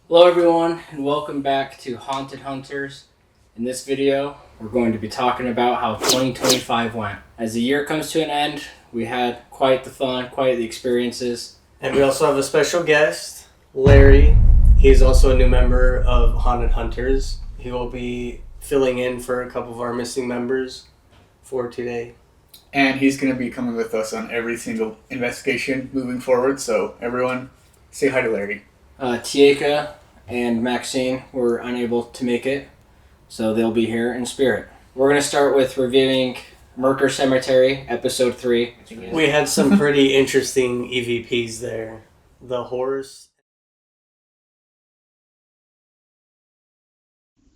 Hello everyone and welcome back to Haunted Hunters. In this video, we're going to be talking about how 2025 went. As the year comes to an end, we had quite the fun, quite the experiences. And we also have a special guest, Larry. He's also a new member of Haunted Hunters. He will be filling in for a couple of our missing members for today. And he's going to be coming with us on every single investigation moving forward. So everyone, say hi to Larry. Tieka and Maxine were unable to make it, so they'll be here in spirit. We're going to start with reviewing Merker Cemetery, Episode 3. We had some pretty interesting EVPs there. The horse.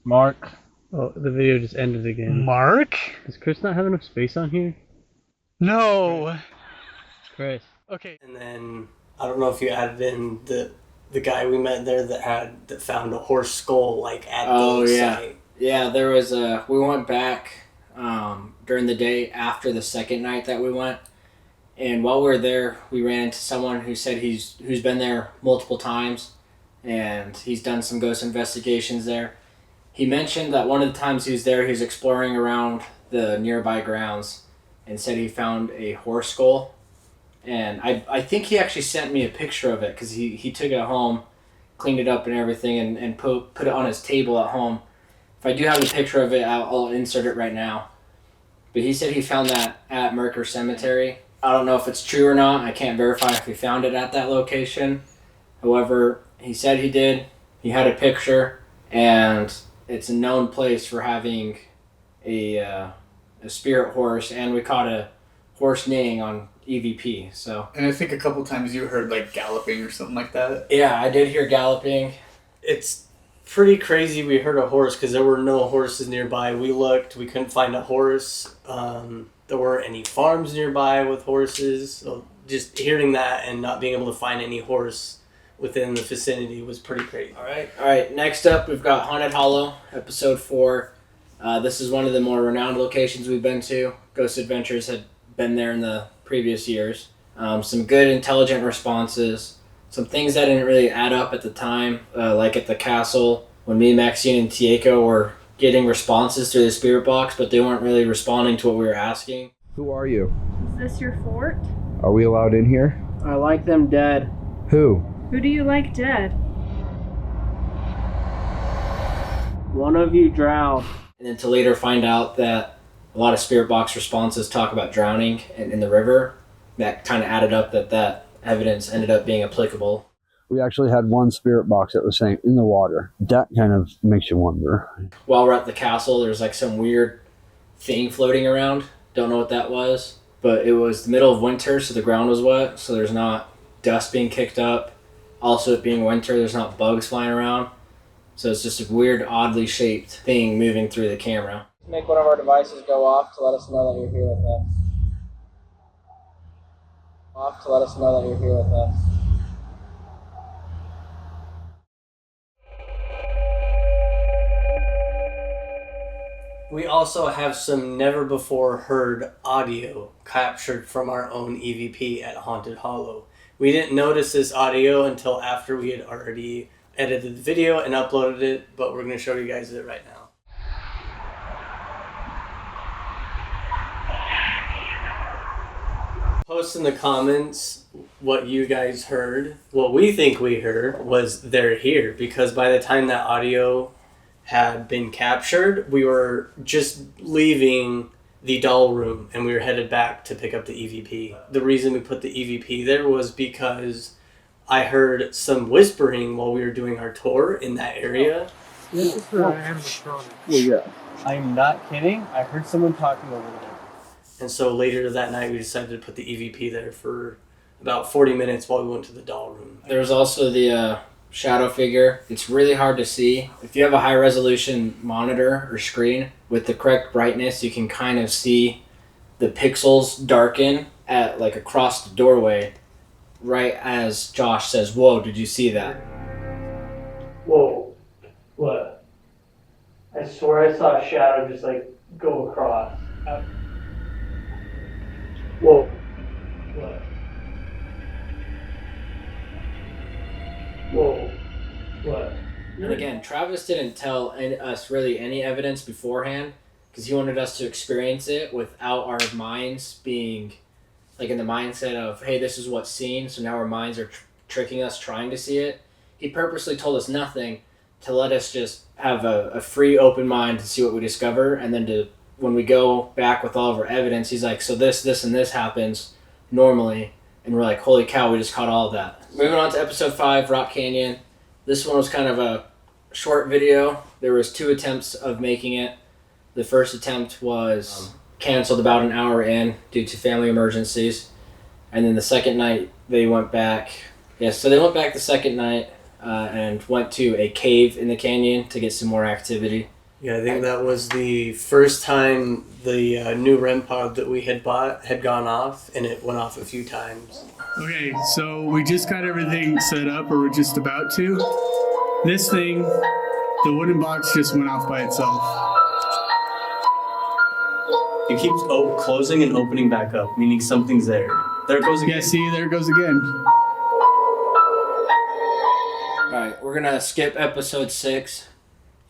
Mark. Oh, the video just ended again. Mark? Does Chris not have enough space on here? No. Chris. Okay. And then, I don't know if you added in the guy we met there that found a horse skull at the site. Yeah, there was we went back during the day after the second night that we went, and while we were there, we ran into someone who said who's been there multiple times, and he's done some ghost investigations there. He mentioned that one of the times he was there, he was exploring around the nearby grounds, and said he found a horse skull. And I think he actually sent me a picture of it because he took it home, cleaned it up and everything, and put it on his table at home. If I do have a picture of it, I'll insert it right now. But he said he found that at Merker Cemetery. I don't know if it's true or not. I can't verify if he found it at that location. However, he said he did. He had a picture, and it's a known place for having a spirit horse, and we caught a horse neighing on EVP. So, And I think a couple times you heard galloping or something like that. yeah, I did hear galloping. It's pretty crazy we heard a horse because there were no horses nearby. We looked, we couldn't find a horse. There weren't any farms nearby with horses. So just hearing that and not being able to find any horse within the vicinity was pretty crazy. All right. Next up, we've got Haunted Hollow, Episode 4. This is one of the more renowned locations we've been to. Ghost Adventures had been there in the previous years. Some good, intelligent responses. Some things that didn't really add up at the time, like at the castle, when me, Maxine, and Tieko were getting responses through the spirit box, but they weren't really responding to what we were asking. Who are you? Is this your fort? Are we allowed in here? I like them dead. Who? Who do you like dead? One of you drowned. And then to later find out that a lot of spirit box responses talk about drowning in the river. That kind of added up that evidence ended up being applicable. We actually had one spirit box that was saying in the water. That kind of makes you wonder. While we're at the castle, there's some weird thing floating around. Don't know what that was. But it was the middle of winter, so the ground was wet, so there's not dust being kicked up. Also, it being winter, there's not bugs flying around. So it's just a weird, oddly shaped thing moving through the camera. Make one of our devices go off to let us know that you're here with us. Off to let us know that you're here with us. We also have some never before heard audio captured from our own EVP at Haunted Hollow. We didn't notice this audio until after we had already edited the video and uploaded it, but we're going to show you guys it right now. Post in the comments what you guys heard. What we think we heard was they're here, because by the time that audio had been captured, we were just leaving the doll room and we were headed back to pick up the EVP. The reason we put the EVP there was because I heard some whispering while we were doing our tour in that area. Yeah. I'm not kidding. I heard someone talking over there. And so later that night we decided to put the EVP there for about 40 minutes while we went to the doll room. There's also the shadow figure. It's really hard to see. If you have a high resolution monitor or screen with the correct brightness, you can kind of see the pixels darken at across the doorway right as Josh says, "Whoa, did you see that?" Whoa. What? I swear I saw a shadow just go across. Whoa. What? Whoa. What? And again, Travis didn't tell us really any evidence beforehand because he wanted us to experience it without our minds being like in the mindset of, hey, this is what's seen, so now our minds are tricking us trying to see it. He purposely told us nothing to let us just have a free, open mind to see what we discover, and then to when we go back with all of our evidence, he's like, so this, and this happens normally, and we're like, holy cow, we just caught all of that. Moving on to episode 5, Rock Canyon. This one was kind of a short video. There was 2 attempts of making it. The first attempt was canceled about an hour in due to family emergencies, and then the second night they went back. So they went back the second night and went to a cave in the canyon to get some more activity. Yeah, I think that was the first time the new REM pod that we had bought had gone off, and it went off a few times. Okay, so we just got everything set up, or we're just about to. This thing, the wooden box just went off by itself. It keeps closing and opening back up, meaning something's there. There it goes again. Yeah, see, there it goes again. Alright, we're gonna skip episode 6.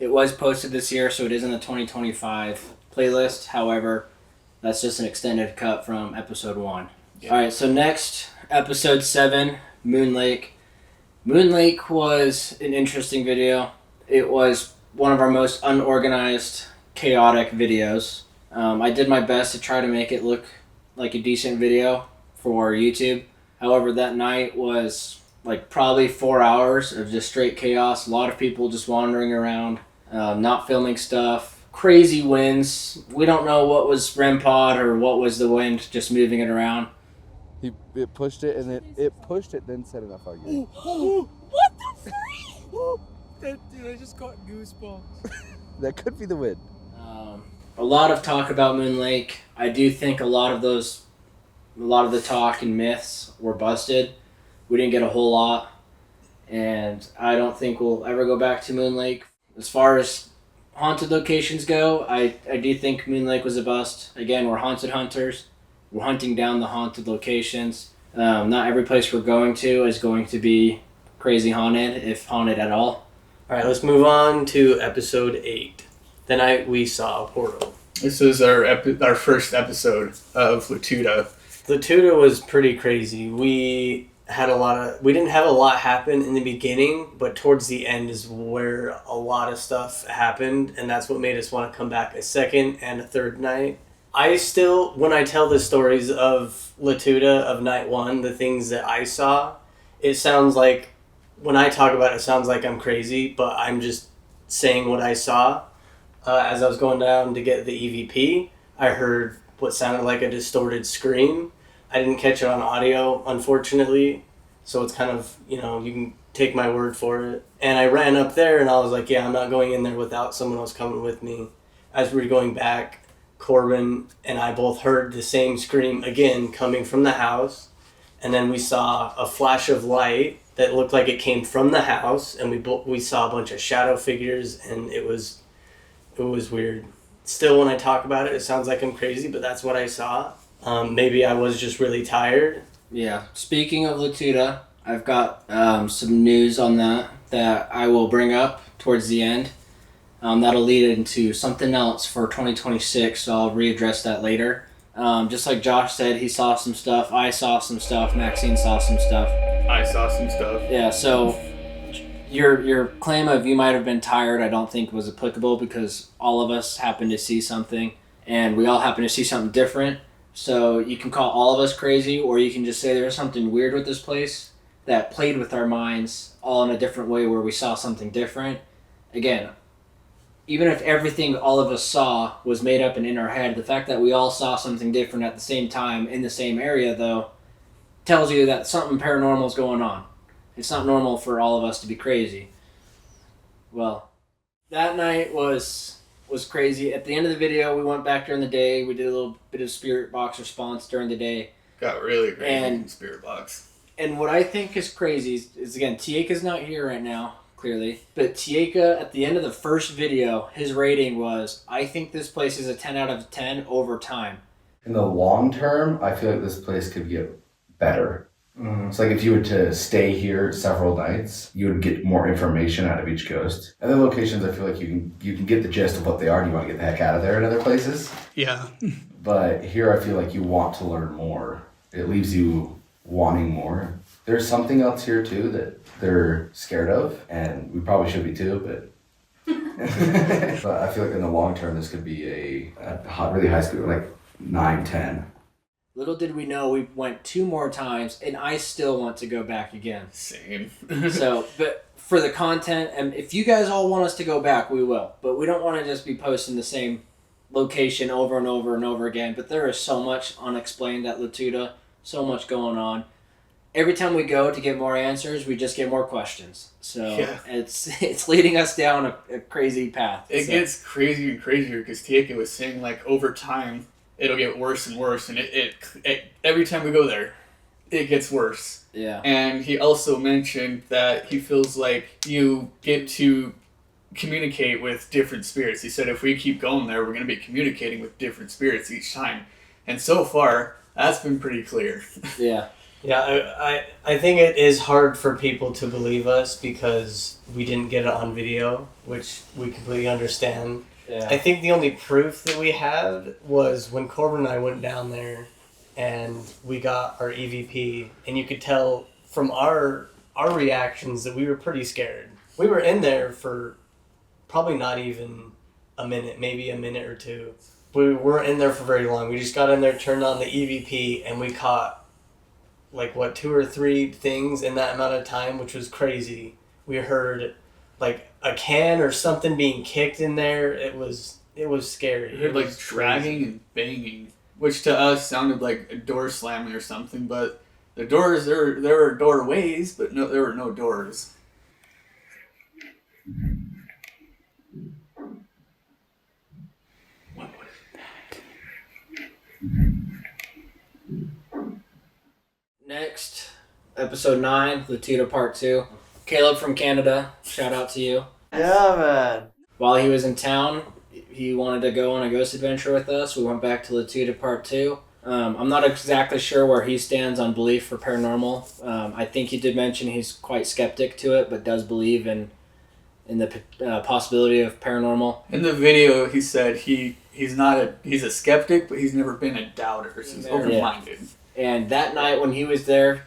It was posted this year, so it is in the 2025 playlist. However, that's just an extended cut from episode 1. Yeah. Alright, so next, episode 7, Moon Lake. Moon Lake was an interesting video. It was one of our most unorganized, chaotic videos. I did my best to try to make it look like a decent video for YouTube. However, that night was like probably 4 hours of just straight chaos. A lot of people just wandering around, not filming stuff. Crazy winds. We don't know what was REM pod or what was the wind just moving it around. It pushed it, and it pushed it, then set it up again. What the freak? Dude, I just got goosebumps. That could be the wind. A lot of talk about Moon Lake. I do think a lot of the talk and myths were busted. We didn't get a whole lot, and I don't think we'll ever go back to Moon Lake. As far as haunted locations go, I do think Moon Lake was a bust. Again, we're haunted hunters. We're hunting down the haunted locations. Not every place we're going to is going to be crazy haunted, if haunted at all. All right, let's move on to episode 8. The night we saw a portal. This is our first episode of Latuda. Latuda was pretty crazy. We didn't have a lot happen in the beginning, but towards the end is where a lot of stuff happened, and that's what made us want to come back a second and a third night. I still, when I tell the stories of Latuda of night 1, the things that I saw, it sounds like, when I talk about it, it sounds like I'm crazy, but I'm just saying what I saw. As I was going down to get the EVP, I heard what sounded like a distorted scream. I didn't catch it on audio, unfortunately, so it's kind of, you can take my word for it. And I ran up there, and I was like, yeah, I'm not going in there without someone else coming with me. As we were going back, Corbin and I both heard the same scream again coming from the house, and then we saw a flash of light that looked like it came from the house, and we saw a bunch of shadow figures, and it was weird. Still, when I talk about it, it sounds like I'm crazy, but that's what I saw. Maybe I was just really tired. Yeah. Speaking of Latuda, I've got some news on that I will bring up towards the end. That'll lead into something else for 2026, so I'll readdress that later. Just like Josh said, he saw some stuff. I saw some stuff. Maxine saw some stuff. I saw some stuff. Yeah, so your claim of you might have been tired, I don't think was applicable because all of us happened to see something, and we all happen to see something different. So you can call all of us crazy, or you can just say there's something weird with this place that played with our minds all in a different way where we saw something different. Again, even if everything all of us saw was made up and in our head, the fact that we all saw something different at the same time in the same area, though, tells you that something paranormal is going on. It's not normal for all of us to be crazy. Well, that night was crazy. At the end of the video, we went back during the day. We did a little bit of spirit box response during the day. Got really crazy in spirit box. And what I think is crazy is again, Tieka's not here right now, clearly. But Tieka, at the end of the first video, his rating was, I think this place is a 10 out of 10 over time. In the long term, I feel like this place could get better. It's like if you were to stay here several nights, you would get more information out of each ghost. Other locations, I feel like you can get the gist of what they are, and you want to get the heck out of there in other places. Yeah. But here, I feel like you want to learn more. It leaves you wanting more. There's something else here too that they're scared of, and we probably should be too, but but I feel like in the long term this could be really high school, like 9, 10. Little did we know we went 2 more times, and I still want to go back again. Same. So, but for the content, and if you guys all want us to go back, we will. But we don't want to just be posting the same location over and over and over again. But there is so much unexplained at Latuda, so much going on. Every time we go to get more answers, we just get more questions. So Yeah. it's leading us down a crazy path. It So, gets crazier and crazier because Tieke was saying like over time it'll get worse and worse, and it every time we go there, it gets worse. yeah. And he also mentioned that he feels like you get to communicate with different spirits. He said if we keep going there, we're going to be communicating with different spirits each time. And so far, that's been pretty clear. Yeah. Yeah, I think it is hard for people to believe us because we didn't get it on video, which we completely understand. Yeah. I think the only proof that we had was when Corbin and I went down there and we got our EVP, and you could tell from our reactions that we were pretty scared. We were in there for probably not even a minute, maybe a minute or two. We weren't in there for very long. We just got in there, turned on the EVP, and we caught like 2 or 3 things in that amount of time, which was crazy. We heard like a can or something being kicked in there. It was scary. We heard like dragging and banging, which to us sounded like a door slamming or something, but the doors, there were doorways, but no, there were no doors. Next, episode 9, Latuda Part 2. Caleb from Canada, shout out to you. Yeah, man. While he was in town, he wanted to go on a ghost adventure with us. We went back to Latuda Part 2. I'm not exactly sure where he stands on belief for paranormal. I think he did mention he's quite skeptic to it, but does believe in the possibility of paranormal. In the video, he said he's a skeptic, but he's never been a doubter. So he's open-minded. And that night when he was there,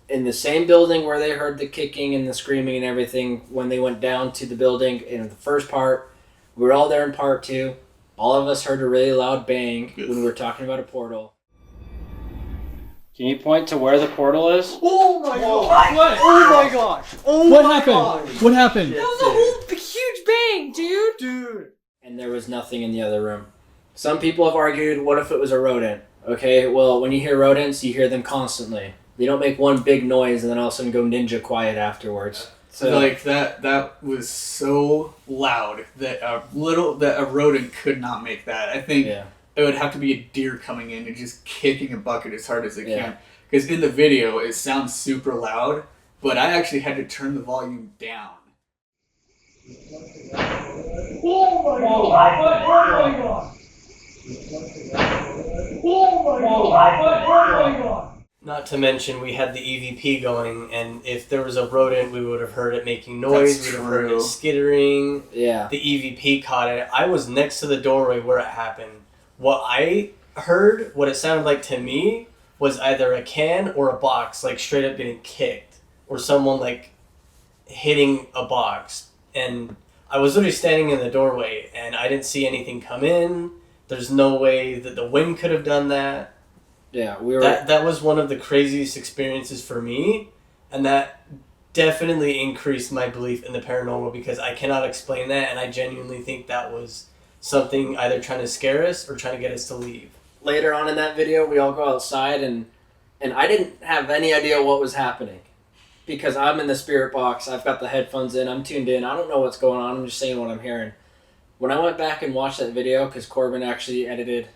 in the same building where they heard the kicking and the screaming and everything, when they went down to the building in the first part, we were all there in part 2. All of us heard a really loud bang when we were talking about a portal. Can you point to where the portal is? Oh my god! What? Oh my gosh! Oh What my happened? gosh. What happened? That was a whole huge bang, dude! Dude. And there was nothing in the other room. Some people have argued, what if it was a rodent? Okay, well, when you hear rodents, you hear them constantly. They don't make one big noise and then all of a sudden go ninja quiet afterwards. So like that was so loud that a rodent could not make that. I think it would have to be a deer coming in and just kicking a bucket as hard as it can. Because in the video it sounds super loud, but I actually had to turn the volume down. Oh my god! Oh my god! Oh my god! Oh my god! Not to mention, we had the EVP going, and if there was a rodent, we would have heard it making noise. That's we would have heard true. it skittering. Yeah. The EVP caught it. I was next to the doorway where it happened. What I heard, what it sounded like to me, was either a can or a box, like straight up getting kicked, or someone like hitting a box. And I was literally standing in the doorway, and I didn't see anything come in. There's no way that the wind could have done that. Yeah, we were. That was one of the craziest experiences for me, and that definitely increased my belief in the paranormal because I cannot explain that, and I genuinely think that was something either trying to scare us or trying to get us to leave. Later on in that video, we all go outside, and I didn't have any idea what was happening because I'm in the spirit box. I've got the headphones in. I'm tuned in. I don't know what's going on. I'm just saying what I'm hearing. When I went back and watched that video, because Corbin actually edited.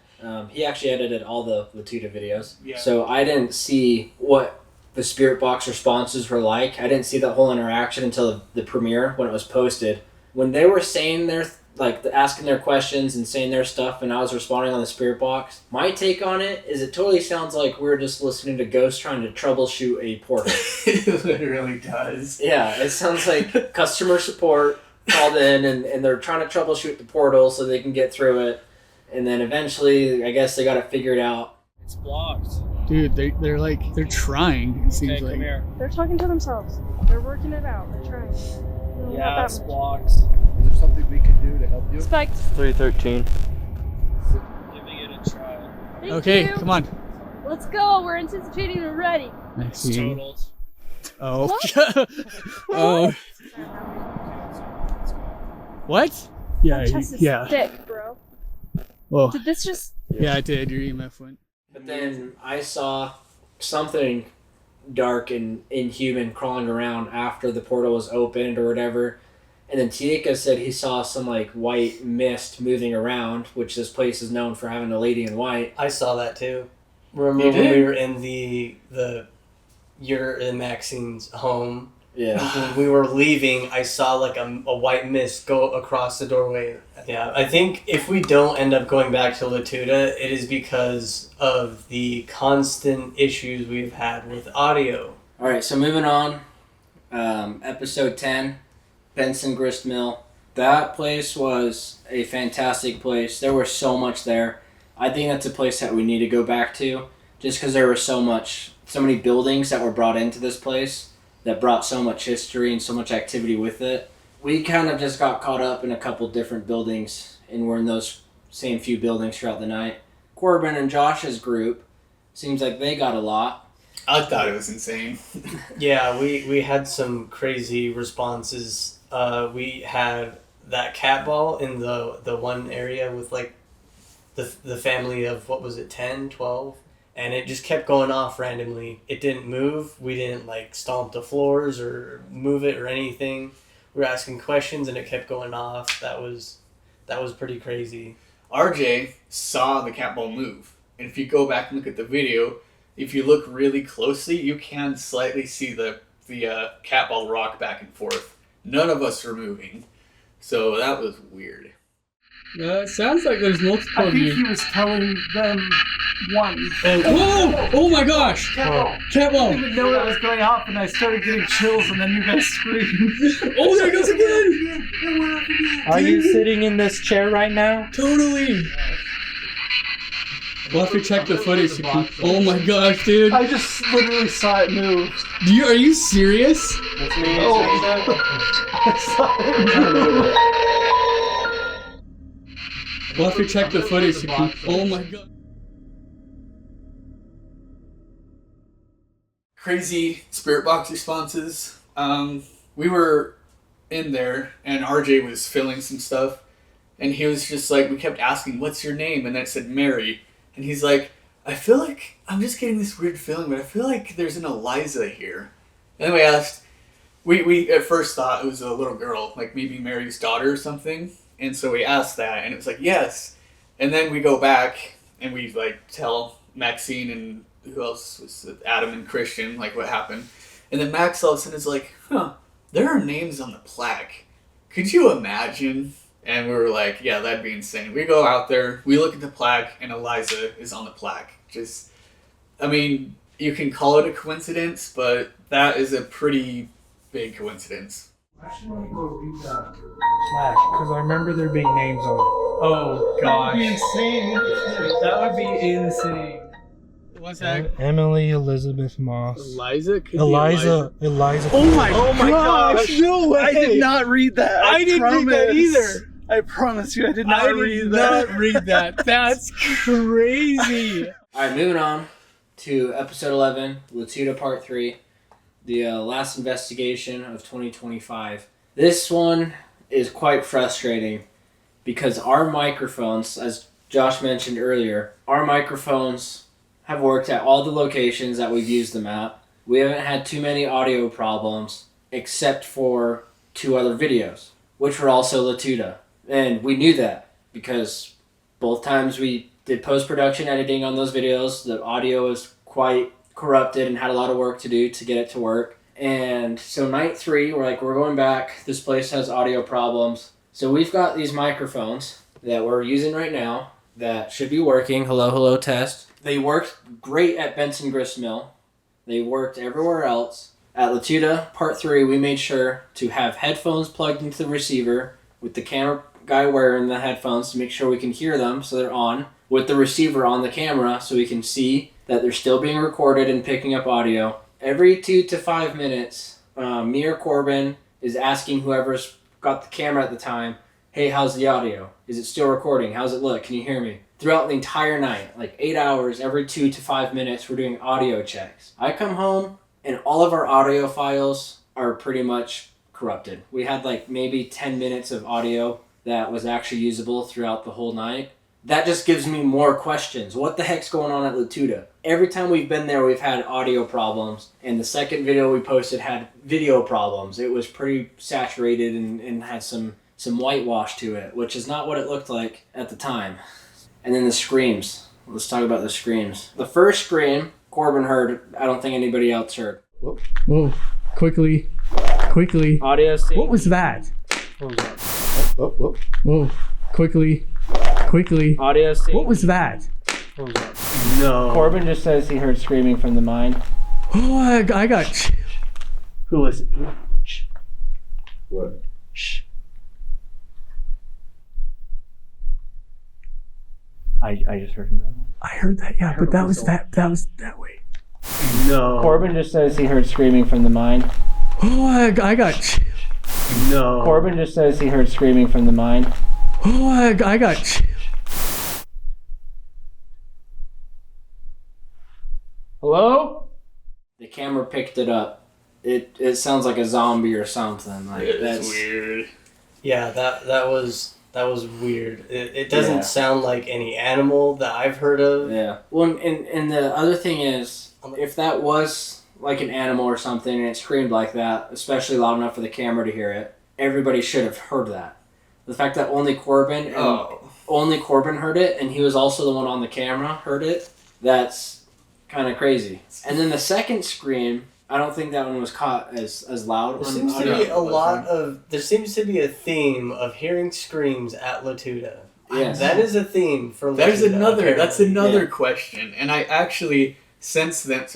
He actually edited all the Latuda videos. Yeah. So I didn't see what the Spirit Box responses were like. I didn't see that whole interaction until the premiere when it was posted. When they were saying their like asking their questions and saying their stuff, and I was responding on the spirit box. My take on it is it totally sounds like we're just listening to ghosts trying to troubleshoot a portal. It literally does. Yeah, it sounds like customer support called in and they're trying to troubleshoot the portal so they can get through it. And then eventually, I guess they got it figured out. It's blocked. Dude, they're trying, it seems like. Come here. They're talking to themselves. They're working it out. They're trying. Yeah, it's blocked. Is there something we can do to help you? Spiked. 313. Giving it a try. Thank Okay, you. come on. Let's go. We're anticipating and ready. It's totaled. Oh. Oh. What? Yeah, My chest is yeah. thick, bro. Well, Did this just... yeah, I did. Your EMF went. But then I saw something dark and inhuman crawling around after the portal was opened or whatever. And then Tieka said he saw some like white mist moving around, which this place is known for having a lady in white. I saw that too. Remember You when did? we were in you're in Maxine's home? Yeah. When we were leaving, I saw like a white mist go across the doorway. Yeah, I think if we don't end up going back to Latuda, it is because of the constant issues we've had with audio. All right, so moving on. Episode 10, Benson Grist Mill. That place was a fantastic place. There was so much there. I think that's a place that we need to go back to just because there was so many buildings that were brought into this place that brought so much history and so much activity with it. We kind of just got caught up in a couple different buildings, and we're in those same few buildings throughout the night. Corbin and Josh's group, seems like they got a lot. I thought it was insane. Yeah, we had some crazy responses. We had that cat ball in the one area with like the family of, what was it, 10, 12? And it just kept going off randomly. It didn't move. We didn't like stomp the floors or move it or anything. We were asking questions and it kept going off. That was pretty crazy. RJ saw the cat ball move. And if you go back and look at the video, if you look really closely, you can slightly see the cat ball rock back and forth. None of us were moving. So that was weird. It sounds like there's multiple of you. He was telling them one. Whoa! Oh my gosh! Cat I ball! didn't even know that was going off, and I started getting chills, and then you guys screamed. Oh, there it goes again! It went off again. Are you sitting in this chair right now? Totally! We'll have to check the footage to keep. Oh my gosh, dude! I just literally saw it move. Are you serious? That's me. I saw it move. We'll have to check the footage to keep. Oh my god. Crazy spirit box responses. We were in there and RJ was filling some stuff and he was just like, we kept asking, what's your name? And then it said Mary. And he's like, I feel like I'm just getting this weird feeling, but I feel like there's an Eliza here. And then we asked, we at first thought it was a little girl, like maybe Mary's daughter or something. And so we asked that and it was like, yes. And then we go back and we like tell Maxine and who else was it? Adam and Christian, like what happened. And then Max all of a sudden is like, there are names on the plaque. Could you imagine? And we were like, yeah, that'd be insane. We go out there, we look at the plaque, and Eliza is on the plaque. Just, I mean, you can call it a coincidence, but that is a pretty big coincidence. I should want to go read that plaque, because I remember there being names on it. Oh, gosh. That would be insane. What's that? Emily Elizabeth Moss. Eliza? Could be Eliza. Oh my gosh! No way! I did not read that. I didn't read that either. I promise you, I did not read that. That's crazy. Alright, moving on to episode 11, Latuda Part 3, the last investigation of 2025. This one is quite frustrating because our microphones, as Josh mentioned earlier, our microphones have worked at all the locations that we've used them at. We haven't had too many audio problems except for 2 other videos, which were also Latuda. And we knew that because both times we did post-production editing on those videos, the audio was quite corrupted and had a lot of work to do to get it to work. And so night 3, we're like, we're going back. This place has audio problems. So we've got these microphones that we're using right now that should be working. Hello, hello, test. They worked great at Benson Grist Mill. They worked everywhere else. At Latuda, part 3, we made sure to have headphones plugged into the receiver with the camera guy wearing the headphones to make sure we can hear them so they're on, with the receiver on the camera so we can see that they're still being recorded and picking up audio. Every 2 to 5 minutes, me or Corbin is asking whoever's got the camera at the time, hey, how's the audio? Is it still recording? How's it look? Can you hear me? Throughout the entire night, like 8 hours, every 2 to 5 minutes, we're doing audio checks. I come home and all of our audio files are pretty much corrupted. We had like maybe 10 minutes of audio that was actually usable throughout the whole night. That just gives me more questions. What the heck's going on at Latuda? Every time we've been there, we've had audio problems, and the second video we posted had video problems. It was pretty saturated and had some whitewash to it, which is not what it looked like at the time. And then the screams. Let's talk about the screams. The first scream Corbin heard, I don't think anybody else heard. Whoa. Quickly. Audio sync. What was that? What was that? Whoa. Quickly. Audio sync. What was that? What was that? No. Corbin just says he heard screaming from the mine. Oh, I got... Who was it? Shh. What? Shh. I just heard that. I heard that, yeah, but that was that way. No. Corbin just says he heard screaming from the mine. Oh, I got... No. Corbin just says he heard screaming from the mine. Oh, I got... Hello? The camera picked it up. It sounds like a zombie or something. Like That's weird. Yeah, that was weird. It doesn't sound like any animal that I've heard of. Yeah. Well, and the other thing is, if that was like an animal or something and it screamed like that, especially loud enough for the camera to hear it, everybody should have heard that. The fact that only Corbin heard it, and he was also the one on the camera heard it, that's kind of crazy. And then the second scream, I don't think that one was caught as loud. There seems to be there seems to be a theme of hearing screams at Latuda. Yes. That is a theme for Latuda. That's another question. And I actually, since then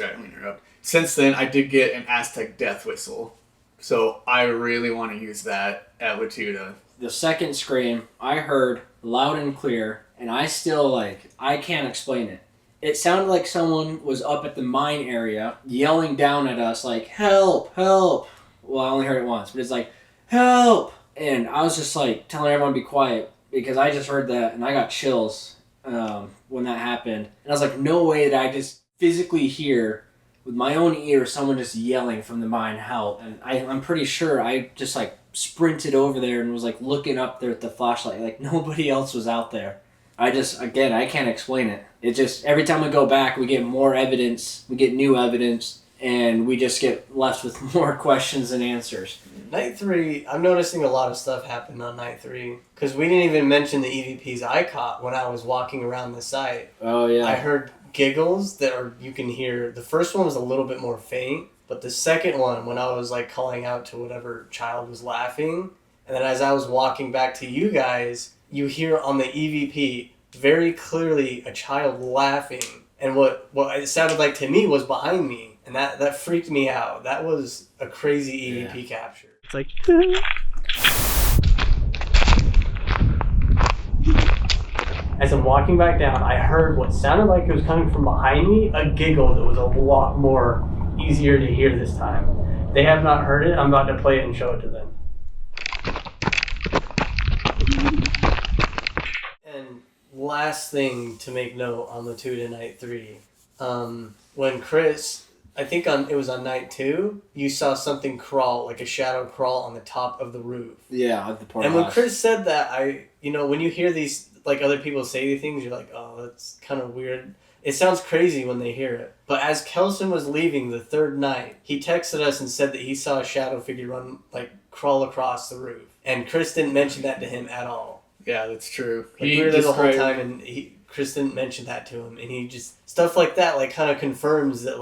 I did get an Aztec death whistle. So I really want to use that at Latuda. The second scream I heard loud and clear, and I still I can't explain it. It sounded like someone was up at the mine area yelling down at us like, help, help. Well, I only heard it once, but it's like, help. And I was just like telling everyone to be quiet because I just heard that and I got chills when that happened. And I was like, no way that I just physically hear with my own ear someone just yelling from the mine, help. And I'm pretty sure I just sprinted over there and was looking up there at the flashlight. Nobody else was out there. I can't explain it. It just, every time we go back, we get more evidence, we get new evidence, and we just get left with more questions than answers. Night 3, I'm noticing a lot of stuff happened on Night 3. Because we didn't even mention the EVPs I caught when I was walking around the site. Oh, yeah. I heard giggles you can hear. The first one was a little bit more faint, but the second one, when I was calling out to whatever child was laughing, and then as I was walking back to you guys, you hear on the EVP very clearly a child laughing, and what it sounded like to me was behind me, and that freaked me out. That was a crazy EVP capture. It's like... As I'm walking back down, I heard what sounded like it was coming from behind me, a giggle that was a lot more easier to hear this time. They have not heard it. I'm about to play it and show it to them. And last thing to make note on Latuda Night 3. When Chris, I think it was on Night 2, you saw something crawl, like a shadow crawl on the top of the roof. Yeah, at the portal. And when Chris said that, when you hear these, other people say these things, you're like, oh, that's kind of weird. It sounds crazy when they hear it. But as Kelson was leaving the third night, he texted us and said that he saw a shadow figure crawl across the roof. And Chris didn't mention that to him at all. Yeah, that's true. We were there the whole time, and Chris didn't mention that to him, and he just stuff like that kind of confirms that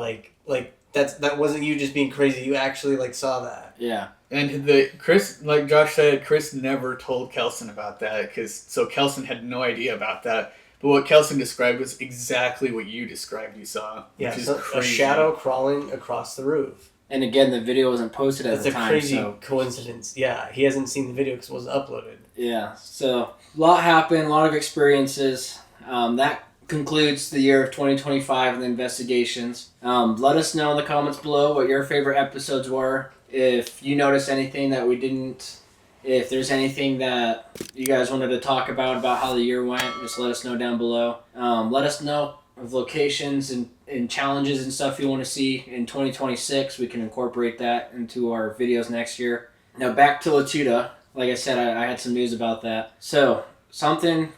that wasn't you just being crazy. You actually saw that. Yeah. And Chris, like Josh said, Chris never told Kelson about that so Kelson had no idea about that. But what Kelson described was exactly what you described you saw. Yeah, which is so a crazy. shadow crawling across the roof. And again, the video wasn't posted at the time. That's a crazy coincidence. Yeah, he hasn't seen the video because it wasn't uploaded. Yeah, so a lot happened, a lot of experiences. That concludes the year of 2025 and the investigations. Let us know in the comments below what your favorite episodes were. If you noticed anything that we didn't, if there's anything that you guys wanted to talk about how the year went, just let us know down below. Let us know of locations and challenges and stuff you want to see in 2026. We can incorporate that into our videos next year. Now back to Latuda. Like I said, I had some news about that. So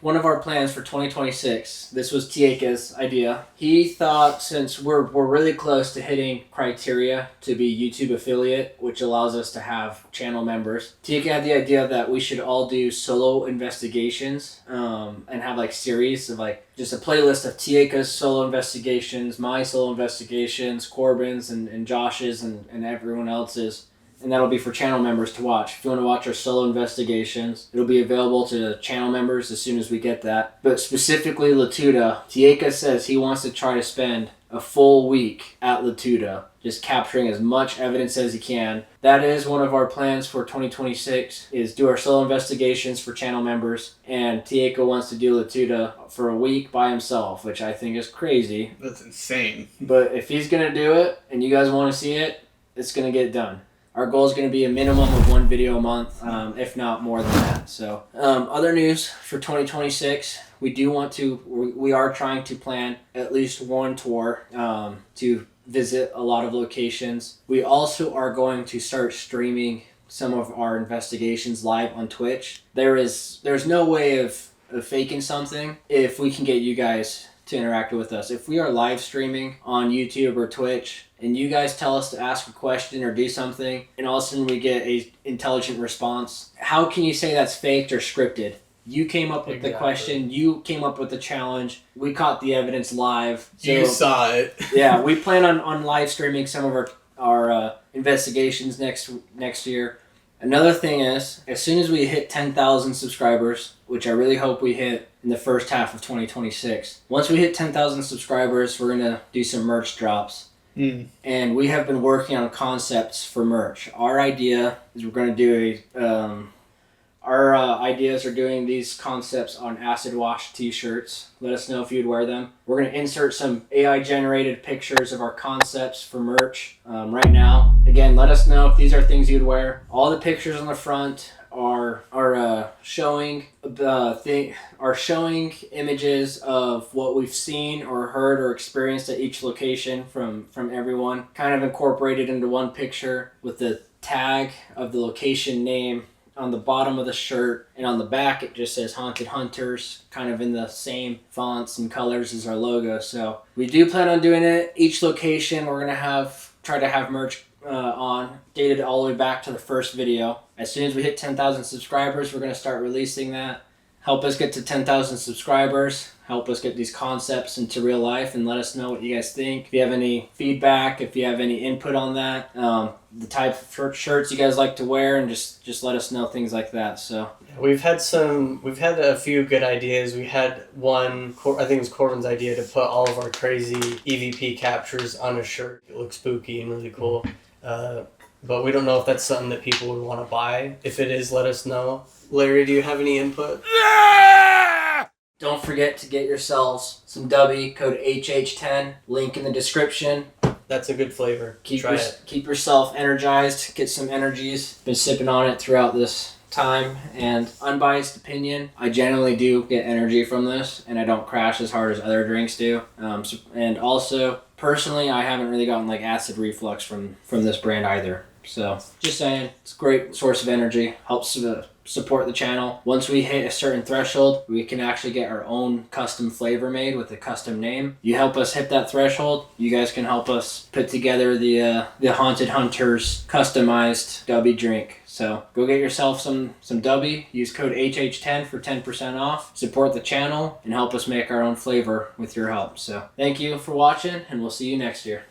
one of our plans for 2026, this was Tieka's idea. He thought, since we're really close to hitting criteria to be YouTube affiliate, which allows us to have channel members, Tieka had the idea that we should all do solo investigations and have like series of like just a playlist of Tieka's solo investigations, my solo investigations, Corbin's and Josh's and everyone else's. And that'll be for channel members to watch. If you want to watch our solo investigations, it'll be available to channel members as soon as we get that. But specifically Latuda, Tieka says he wants to try to spend a full week at Latuda, just capturing as much evidence as he can. That is one of our plans for 2026, is do our solo investigations for channel members. And Tieka wants to do Latuda for a week by himself, which I think is crazy. That's insane. But if he's going to do it, and you guys want to see it, it's going to get done. Our goal is going to be a minimum of one video a month, if not more than that. So, other news for 2026, we are trying to plan at least one tour to visit a lot of locations. We also are going to start streaming some of our investigations live on Twitch. There's no way of faking something if we can get you guys to interact with us. If we are live streaming on YouTube or Twitch and you guys tell us to ask a question or do something and all of a sudden we get a intelligent response, how can you say that's faked or scripted? You came up with the question, you came up with the challenge, we caught the evidence live. So, you saw it. Yeah, we plan on live streaming some of our investigations next year. Another thing is, as soon as we hit 10,000 subscribers, which I really hope we hit in the first half of 2026, once we hit 10,000 subscribers, we're going to do some merch drops. And we have been working on concepts for merch. Our idea is we're going to do our ideas are doing these concepts on acid wash t-shirts. Let us know if you'd wear them. We're going to insert some AI generated pictures of our concepts for merch right now. Again, let us know if these are things you'd wear. All the pictures on the front are showing images of what we've seen or heard or experienced at each location from everyone, kind of incorporated into one picture with the tag of the location name on the bottom of the shirt, and on the back it just says Haunted Hunters, kind of in the same fonts and colors as our logo. So we do plan on doing it. Each location we're gonna try to have merch on, dated all the way back to the first video. As soon as we hit 10,000 subscribers, we're gonna start releasing that. Help us get to 10,000 subscribers. Help us get these concepts into real life and let us know what you guys think. If you have any feedback, if you have any input on that, the type of shirts you guys like to wear, and just let us know things like that. So we've had a few good ideas. We had one, I think it was Corbin's idea, to put all of our crazy EVP captures on a shirt. It looks spooky and really cool. But we don't know if that's something that people would want to buy. If it is, let us know. Larry, do you have any input? Don't forget to get yourselves some Dubby, code HH10, link in the description. That's a good flavor. Keep yourself energized, get some energies. Been sipping on it throughout this time, and unbiased opinion, I generally do get energy from this, and I don't crash as hard as other drinks do. And also, personally, I haven't really gotten like acid reflux from this brand either. So, just saying, it's a great source of energy, helps support the channel. Once we hit a certain threshold, we can actually get our own custom flavor made with a custom name. You help us hit that threshold, you guys can help us put together the Haunted Hunters customized Dubby drink. So go get yourself some Dubby, use code HH10 for 10% off, support the channel, and help us make our own flavor with your help. So thank you for watching, and we'll see you next year.